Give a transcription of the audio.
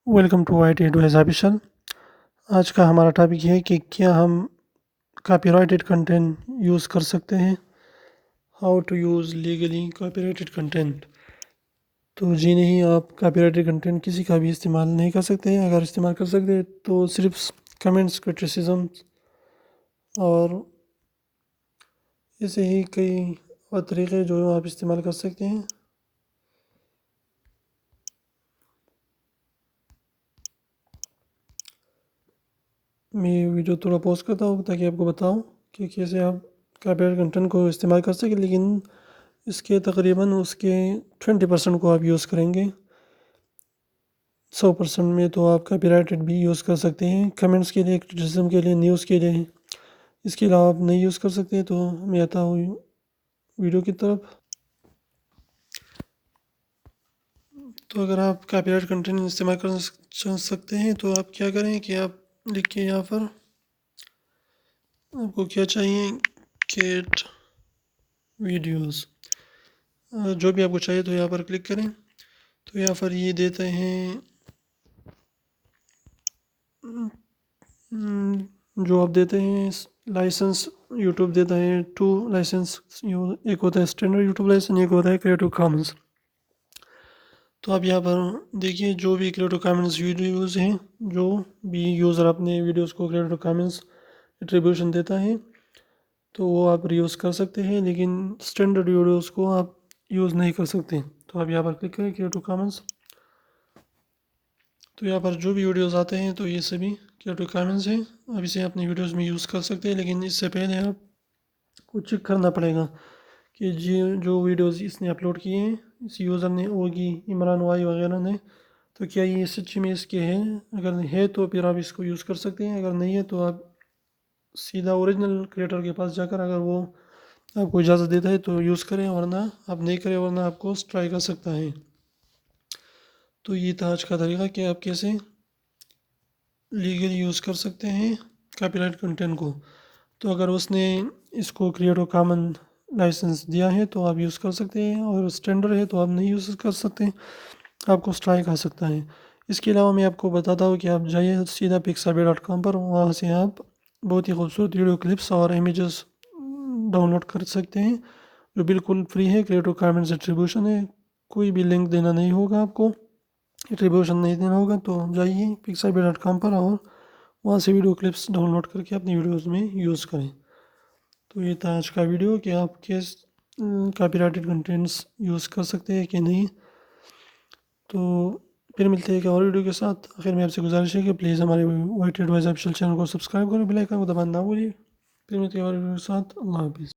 Welcome to Y T advice official. आज का हमारा टॉपिक है कि क्या हम कॉपीराइटेड कंटेंट यूज़ कर सकते हैं। How to use legally copyrighted content. तो जी नहीं, आप कॉपीराइटेड कंटेंट किसी का भी इस्तेमाल नहीं कर सकते हैं। अगर इस्तेमाल कर सकते हैं तो सिर्फ कमेंट्स, क्रिटिसिज्म और ऐसे ही कई और तरीक़े जो आप इस्तेमाल कर सकते हैं। मैं वीडियो थोड़ा पॉज करता हूँ ताकि आपको बताऊँ कि कैसे आप कॉपीराइट कंटेंट को इस्तेमाल कर सकें, लेकिन इसके तकरीबन उसके 20% को आप यूज़ करेंगे। 100% में तो आप कॉपीराइटेड भी यूज़ कर सकते हैं, कमेंट्स के लिए, क्रिटिसिज्म के लिए, न्यूज़ के लिए। इसके अलावा आप नहीं यूज़ कर सकते। तो मैं आता हूँ वीडियो की तरफ। तो अगर आप कॉपीराइट कंटेंट इस्तेमाल कर सकते हैं तो आप क्या करें कि आप लिखिए यहाँ पर आपको क्या चाहिए, कैट वीडियोस, जो भी आपको चाहिए तो यहाँ पर क्लिक करें। तो यहाँ पर ये देते हैं जो आप देते हैं लाइसेंस। यूट्यूब देता है 2 लाइसेंस, एक होता है स्टैंडर्ड यूट्यूब लाइसेंस, एक होता है क्रिएटिव कॉमन्स। तो आप यहाँ पर देखिए जो भी क्रिएटिव कॉमन्स वीडियोज़ हैं, जो भी यूज़र अपने वीडियोज़ को क्रिएटिव कॉमन्स एट्रीब्यूशन देता है तो वो आप रीयूज़ कर सकते हैं, लेकिन स्टैंडर्ड वीडियोज़ को आप यूज़ नहीं कर सकते। तो आप यहाँ पर क्लिक करें क्रिएटिव कॉमन्स। तो यहाँ पर जो भी वीडियोज़ आते हैं तो ये सभी क्रिएटिव कॉमन्स हैं। आप इसे अपनी वीडियोज़ में यूज़ कर सकते हैं, लेकिन इससे पहले आपको चेक करना पड़ेगा कि जो वीडियोज़ इसने अपलोड किए हैं, इस यूज़र ने, ओगी, इमरान वाई वगैरह ने, तो क्या ये सच्ची में इसके हैं। अगर है तो फिर आप इसको यूज़ कर सकते हैं, अगर नहीं है तो आप सीधा ओरिजिनल क्रिएटर के पास जाकर अगर वो आपको इजाज़त देता है तो यूज़ करें, वरना आप नहीं करें, वरना आपको स्ट्राइक कर सकता है। तो ये था आज का तरीका कि आप कैसे लीगली यूज़ कर सकते हैं कॉपीराइट कंटेंट को। तो अगर उसने इसको क्रिएटिव कॉमन लाइसेंस दिया है तो आप यूज़ कर सकते हैं, और स्टैंडर्ड है तो आप नहीं यूज़ कर सकते, आपको स्ट्राइक आ सकता है। इसके अलावा मैं आपको बताता हूँ कि आप जाइए सीधा pixabay.com पर, वहाँ से आप बहुत ही खूबसूरत वीडियो क्लिप्स और इमेजेस डाउनलोड कर सकते हैं, जो बिल्कुल फ्री है। क्रिएटिव कॉमन्स एट्रीब्यूशन है, कोई भी लिंक देना नहीं होगा, आपको एट्रीब्यूशन नहीं देना होगा। तो जाइए pixabay.com पर और वहाँ से वीडियो क्लिप्स डाउनलोड करके अपनी वीडियोज़ में यूज़ करें। तो ये था आज का वीडियो कि आप किस कॉपीराइटेड कंटेंट्स यूज़ कर सकते हैं कि नहीं। तो फिर मिलते हैं एक और वीडियो के साथ। आखिर में आपसे गुजारिश है कि प्लीज़ हमारे Y T advice official channel को सब्सक्राइब करें, बेल आइकन को दबाना ना भूलिए। फिर मिलते हैं और वीडियो के साथ। अल्लाह हाफिज़।